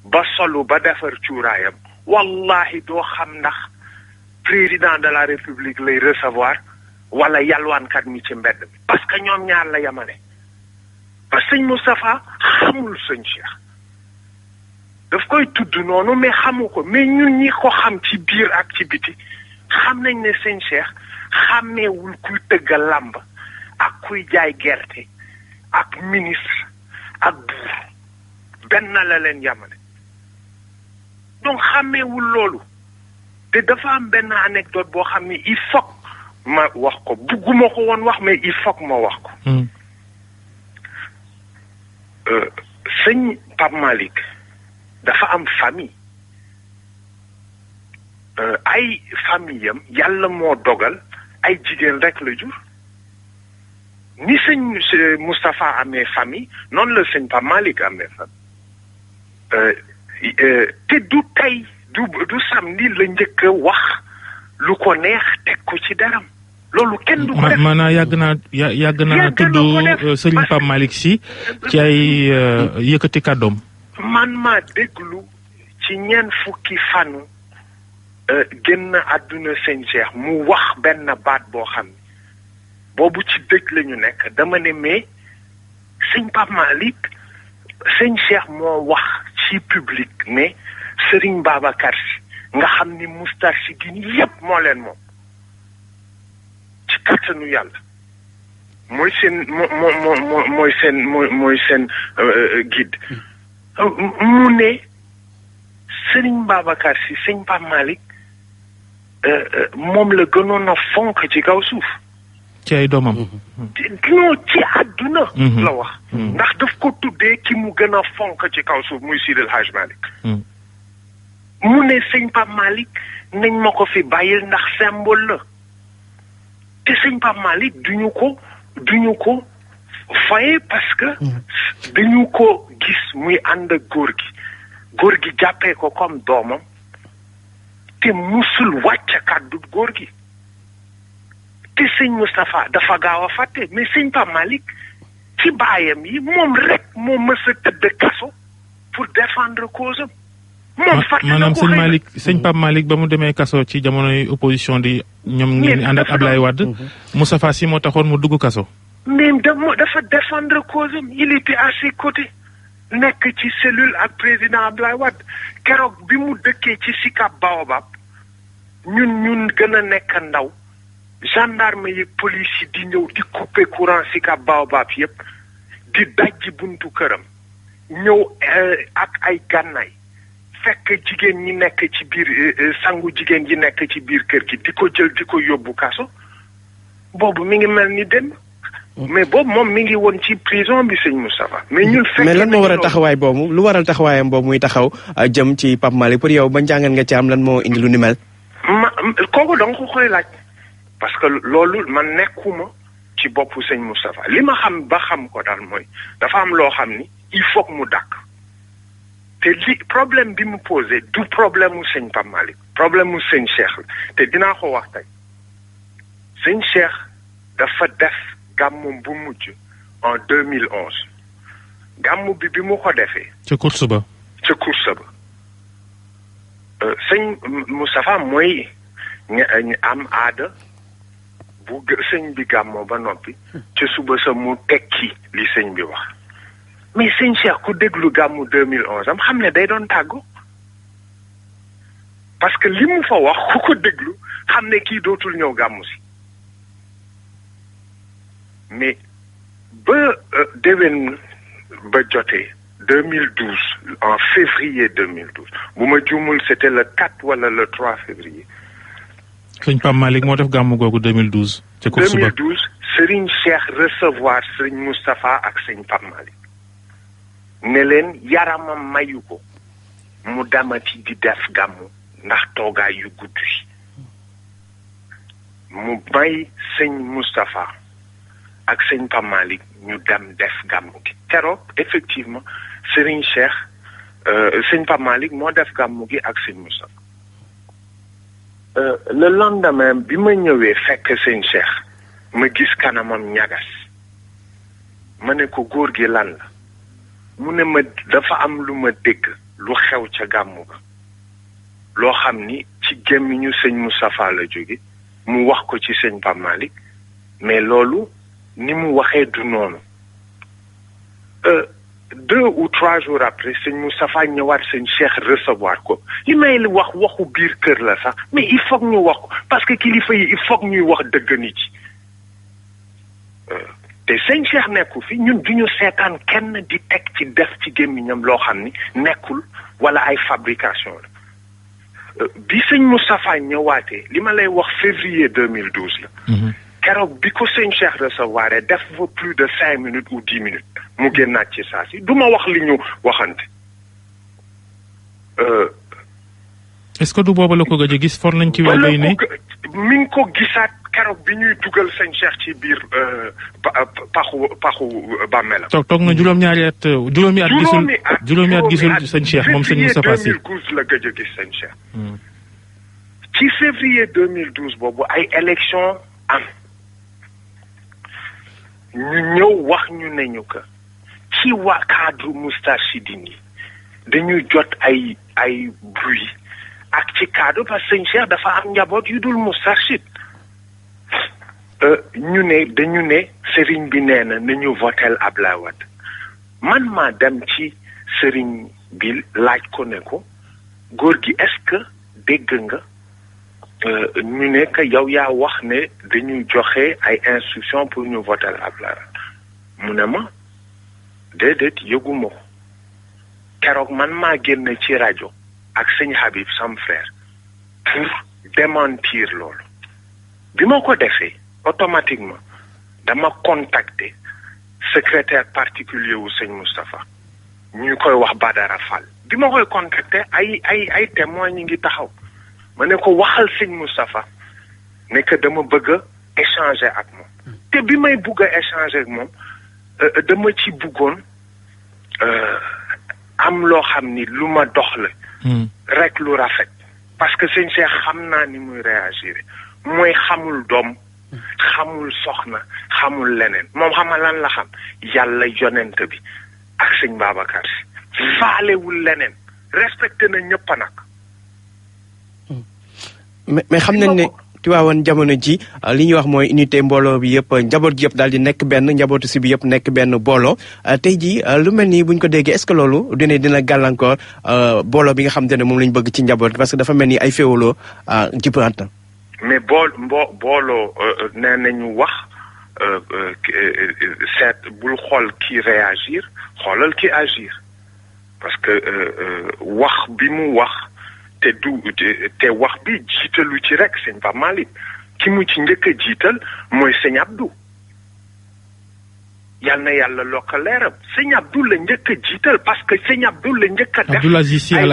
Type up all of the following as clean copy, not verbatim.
ba solu ba defar cuuraayam wallahi doo xam ndax président de la république lay recevoir wala yalwaankat mi ci mbedd mi parce que ñoom ñaar la yamale parce que sëñ Moustapha xamul sëñ Cheikh daf koy tudd noonu mais xamu ko mais ñun ñi ko xam ci biir ak ci biti xam nañ ne sëñ Cheikh xàmmeewul kuy tëgg làmb ak kuy jaay gerte ak ministre ak buur benn la leen yamale donc xàmmeewul loolu te dafa am benn anecdote boo xam ni il faut ma wax ko bugguma ko woon wax mais il faut ma wax ko sëñ Pape Malick dafa am famille ay famille am yàlla moo dogal ay jigéen rek la jur ni sëñ Moustapha amee famille noonu la sëñ Pape Malick amee famille te du tey du samedi la njëkk a wax lu ko neex teg ko ci daram loolu kenn du ko def maanaam yàgg naa tudd sëñ Pape Malick Sy ci ay yëkkati kàddoom man maa déglu ci ñeent fukki fanu génn àdduna sëñ Cheikh mu wax benn baat boo xam ne boobu ci dëj la ñu nekk dama ne mais sëñ Pape Malick sëñ Cheikh moo wax ci public ne Serigne Babacar Sy nga xam ni Moustarchidine yépp moo leen moom ci kattanu yàlla mooy seen mooy seen guide mu ne Serigne Babacar Sy sëñ Pape Malick moom la gënoon a fonk ci kaw suuf ci ay doomam non ci àdduna la wax ndax daf ko tuddee ki mu gën a fonk ci kaw suuf muy Seydi El Hadji Malick mu ne sëñ Pape Malick nañ ma ko fi bàyyil ndax symbole la te sëñ Pape Malick duñu ko faye parce que dañu ko gis muy ànd ak góor gi jàppee ko comme doomam te musul wàcc kàddu góor gi te sëñ Moustapha dafa gaaw a fàtte mais sëñ Pape Malick ci baayam yi moom rek moo mës a tëdd kaso pour défendre cause am moom fàtte na ko maanaam sëñ Pape Malick ba mu demee kaso ci jamonoy opposition di ñoom ngeen ànd ak Ablaye Wade Moustapha Sy moo taxoon mu dugg kaso mais dafa défendre cause am il était à ses côtés nekk ci cellule ak président Ablaye Wade keroog bi mu dëkkee ci Sicap Baobab ñun gën a nekk ndaw gendarme yi police yi di ñëw di couper courant Sicap Baobab yépp di dajji buntu këram ñëw ak ay gànnaay fekk jigéen ñi nekk ci biir sangu jigéen ji nekk ci biir kër gi di ko jël di ko yóbbu kaso boobu mi ngi mel ni dem mais boobu moom mi ngi woon ci prison bi sëñ Moustapha mais ñun fekk mais lan moo waral taxawaay boobu lu waral taxawaayam boobu muy taxaw jëm ci Pape Malick pour yow ba njàngat nga ci am lan moo indi lu ni mel kooku danga ko koy laaj parce que loolu man nekkuma ci boppu sëñ Moustapha li ma xam ba xam ko daal mooy dafa am loo xam ni il faut que mu dàkk te li problème bi mu posé du problème mu sëñ Pape Malick problème mu sëñ Cheikh la te dinaa ko wax tey sëñ Cheikh dafa def gàmmum bu mujj en 2011 gàmmu bi mu ko defee ca course ba sëñ Moustapha mooy am aada bu sëñ bi gàmmoo ba noppi ci suba sa mu tekki li sëñ bi wax mais sëñ Cheikh ku déglu gàmmu 2011 am xam ne day doon tàggu parce que li mu fa wax ku ko déglu xam ne kii dootul ñëw gàmmu si mais ba déwén ba jotee 2012 en février 2012 bu ma juumul c'était le 4 wala le 3 février. sëñ Pape Malick moo def gàmmu googu 2012. ca course ba 2012 Serigne Cheikh recevoir Serigne Moustapha ak sëñ Pape Malick ne leen yaramam mayu ko mu damati di def gàmmu ndax toogaay yu gudd yi mu may sëñ Moustapha ak sëñ Pape Malick ñu dem def gàmmu gi keroog effectivement Serigne Cheikh sëñ Pape Malick moo def gàmmu gi ak sëñ Moustapha le lendemain bi ma ñëwee fekk sëñ Cheikh ma gis kanamam ñagas ma ne ko góor gi lan la mu ne ma dafa am lu ma dégg lu xew ca gàmmu ga loo xam ni ci gémmiñu sëñ Moustapha la jóge mu wax ko ci sëñ Pape Malick mais loolu ni mu waxee du noonu 2 ou 3 jours après sëñ Moustapha ñëwaat sëñ Cheikh recevoir ko li may wax waxu biir kër la sax mais il faut ñu wax ko parce que kilifa yi il faut ñuy wax dëgg nit ci te sëñ Cheikh nekku fi ñun duñu seetaan kenn di teg ci def ci gémmiñam loo xam ni nekkul wala ay fabrication la bi sëñ Moustapha ñëwaatee li ma lay wax février 2012 la keroog bi ko sëñ Cheikh recevoir def fa plus de 5 minutes ou 10 minutes mu génnaat ci saa si du ma wax li ñu waxante est-ce que du booba la ko gëj a gis for nañ ci wàllu yi ne mi ngi ko gisaat keroog bi ñuy dugal sëñ Cheikh ci biir paxu bàmmeelam. toog na juróomi at gisul sëñ Cheikh moom sëñ Moustapha Sy. 2012 la gëj a gis sëñ Cheikh. ci février 2012 boobu ay élection am ñu ñëw wax ñu ne ñu que ci waa cadre Moustarchidine yi dañuy jot ay bruit ak ci cadre parce que sëñ Cheikh dafa am njaboot yu dul Moustarchid dañu ne sëriñ bi nee na nañu votel Ablaye Wade man maa dem ci sëriñ bi laaj ko ne ko góor gi est-ce que dégg nga ñu ne que yow yaa wax ne dañuy joxe ay instructions pour ñu votel Ablaye Wade mu ne ma déedéet yëguma ko keroog man maa génn ci rajo ak sëñ Habib sam frère pour démentir loolu bi ma ko defee automatiquement dama contacter secrétaire particulier wu sëñ Moustapha ñu koy wax Badara Fall bi ma koy contacter ay témoins ñu ngi taxaw ma ne ko waxal sëñ Moustapha ne que dama bëgg a échanger ak moom te bi may bëgg a échanger ak moom dama ci bëggoon am loo xam ni lu ma dox la rek lu rafet parce que sëñ Cheikh xam naa ni muy réagir mooy xamul doom xamul soxna xamul leneen moom xama lan la xam yàlla yonent bi ak sëñ Babacar Si faalewul leneen respecté na ñëpp nag mais xam nañ ne Tiwaawan jamono ji li ñuy wax mooy unité mbooloo bi yëpp njaboot gi yëpp daal di nekk benn njabootu si bi yëpp nekk benn booloo tey jii lu mel nii buñ ko déggee est-ce que loolu dina gàllankoor booloo bi nga xam ne moom lañ bëgg ci njaboot parce que dafa mel ni ay féewaloo jippaat na mais booloo nee nañu wax seet bul xool ki réagir xoolal ki agir parce que wax bi mu wax te wax bi jiitalu ci rek sëñ Pape Malick ki mu ci njëkk a jiital mooy sëñ Abdou yal na yàlla lokk leeram sëñ Abdou la njëkk a jiital parce que sëñ Abdou la njëkk a def Abdoul Aziz Sy Al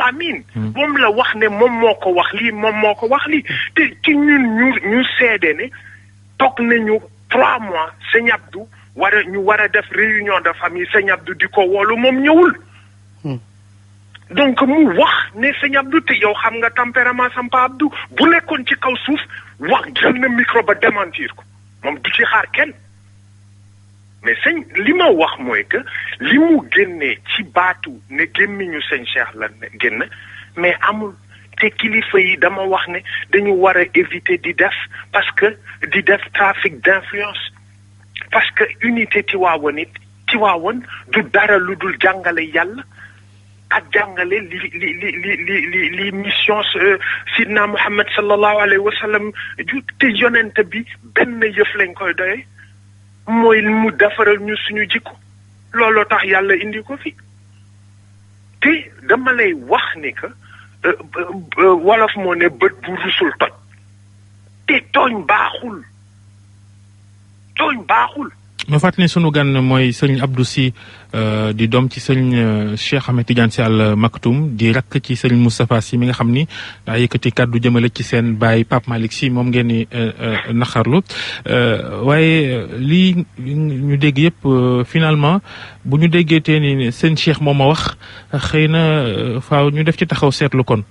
Amine moom la wax ne moom moo ko wax lii moom moo ko wax lii te ci ñun ñu seede ne toog nañu 3 mois sëñ Abdou ñu war a def réunion de famille sëñ Abdou di ko woolu moom ñëwul donc mu wax ne sëñ Abdou te yow xam nga tempérament Sampa Abdou bu nekkoon ci kaw suuf wax jël na micro ba démentir ko moom du ci xaar kenn mais sëñ li ma wax mooy que li mu génnee ci baatu ne gémmiñu sëñ Cheikh la génn mais amul te kilifa yi dama wax ne dañu war a éviter di def parce que di def trafic d'influence parce que unité Tiwaawan du dara lu dul jàngale yàlla ak jàngale li mission sidna Muhammad sallallahu alayhi wa sallam te yonent bi benn yëf lañ koy doye mooy mu defaral ñu suñu jikko looloo tax yàlla indi ko fi te dama lay wax ni que wolof moo ne bët bu rusul toj te tooñ baaxul ma fàttali ne sunu gan mooy sëñ Abdou Sy di doom ci sëñ Cheikh Ahmed Tidiane Sy Al Maktoum di rakk ci sëñ Moustapha Sy mi nga xam ni daa yëkkati kàddu jëmale ci seen baay Pape Malick Sy moom ngeen ni naqarlu waaye lii ñu dégg yëpp finalement bu ñu déggee tee ni sëñ Cheikh moom a wax xëy na faaw ñu def ci taxaw seetlu kon.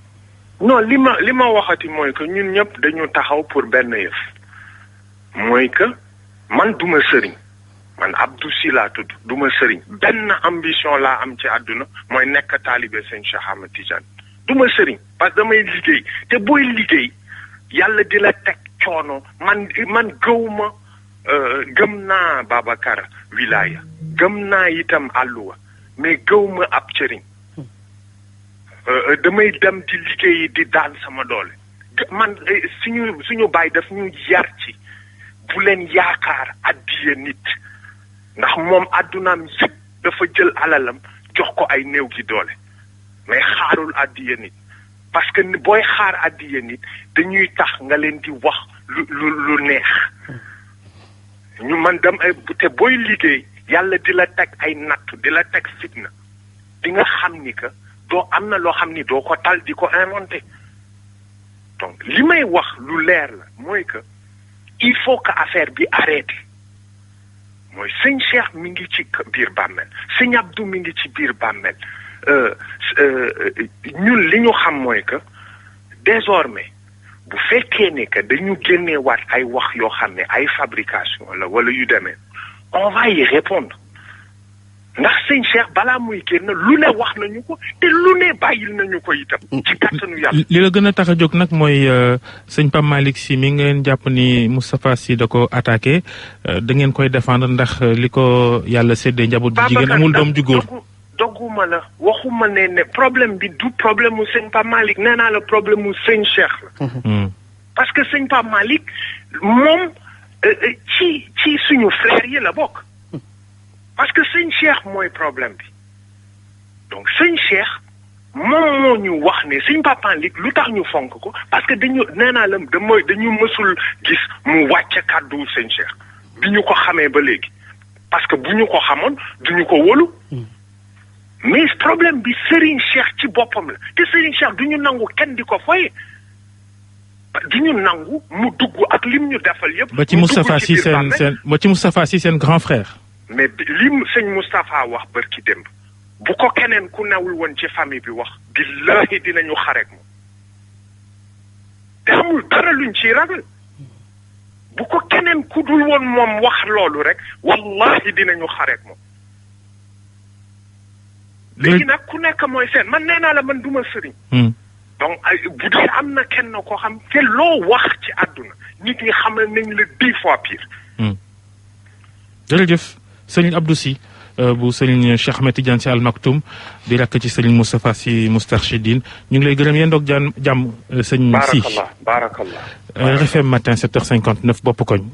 non li ma waxati mooy que ñun ñëpp dañu taxaw pour benn yëf mooy que man duma sëriñ man Abdou Sy laa tudd du ma sëriñ benn ambition laa am ci àdduna mooy nekk taalibe sëñ Cheikh Ahmed Tidiane du ma sëriñ parce que damay liggéey te booy liggéey yàlla di la teg coono man gëwma gëm naa Babacar wilaya gëm naa itam àlluwa mais gëwma ab sëriñ damay dem di liggéey di daan sama doole man suñu baay daf ñu yar ci bu leen yaakaar addiya nit ndax moom àddunaam yëpp dafa jël alalam jox ko ay néew gi doole mais xaarul addiya nit parce que booy xaar addiya nit dañuy tax nga leen di wax lu neex ñu man dem te booy liggéey yàlla di la teg ay nattu di la teg fitna di nga xam ni que doo am na loo xam ni doo ko tal di ko inventé donc li may wax lu leer la mooy que il faut que affaire bi arrêté mooy sëñ Cheikh mi ngi ci biir bàmmeel sëñ Abdou mi ngi ci biir bàmmeel ñun li ñu xam mooy que désormais bu fekkee ne que dañu génneewaat ay wax yoo xam ne ay fabrication la wala yu demee on va y répondre ndax sëñ Cheikh balaa muy génn lu ne wax nañu ko te lu ne bàyyil nañu ko itam. ci kàttanu yàlla. li la gën a tax a jóg nag mooy sëñ Pape Malick Sy mi ngeen jàpp ni Moustapha Sy da ko attaqué da ngeen koy défendre ndax li ko yàlla séddee njaboot bu jigéen amul doom ju góor. dogguma la waxuma ne problème bi du problème mu sëñ Pape Malick nee naa la problème mu sëñ Cheikh la. parce que sëñ Pape Malick moom ci suñu frère yi la bokk. parce que sëñ Cheikh mooy problème bi donc sëñ Cheikh moom moo ñu wax ne sëñ Pape Malick lu tax ñu fonk ko parce que dañu nee naa la dañu mësul gis mu wàcce kàddu sëñ Cheikh bi ñu ko xamee ba léegi parce que bu ñu ko xamoon duñu ko wóolu mais problème bi Serigne Cheikh ci boppam la te Serigne Cheikh du ñu nangu kenn di ko foye du ñu nangu mu dugg ak lim ñu defal yëpp. ba ci Moustapha Sy ba ci Moustapha Sy seen grand frère. mais lim sëñ Moustapha wax bërki démb bu ko keneen ku newul woon ci famille bi wax billahi dinañu xareek moom te amul dara luñ ciy ragal bu ko keneen ku dul woon moom wax loolu rek wallahi dinañu xareek moom léegi nag ku nekk mooy seen man nee naa la man duma sëriñ donc bu dee am na kenn koo xam te loo wax ci àdduna nit ñi xamal nañ la 10 fois pire jërëjëf sëriñ Abdou Sy bu sëriñ Cheikh Ahmed Tidiane Sy Al Maktoum di rakk ci sëriñ Moustapha Sy Moustarchidine ñu ngi lay gërëm yéen doog jàmm sëñ Sy barakallah RFM matin 7h59 bopp koñ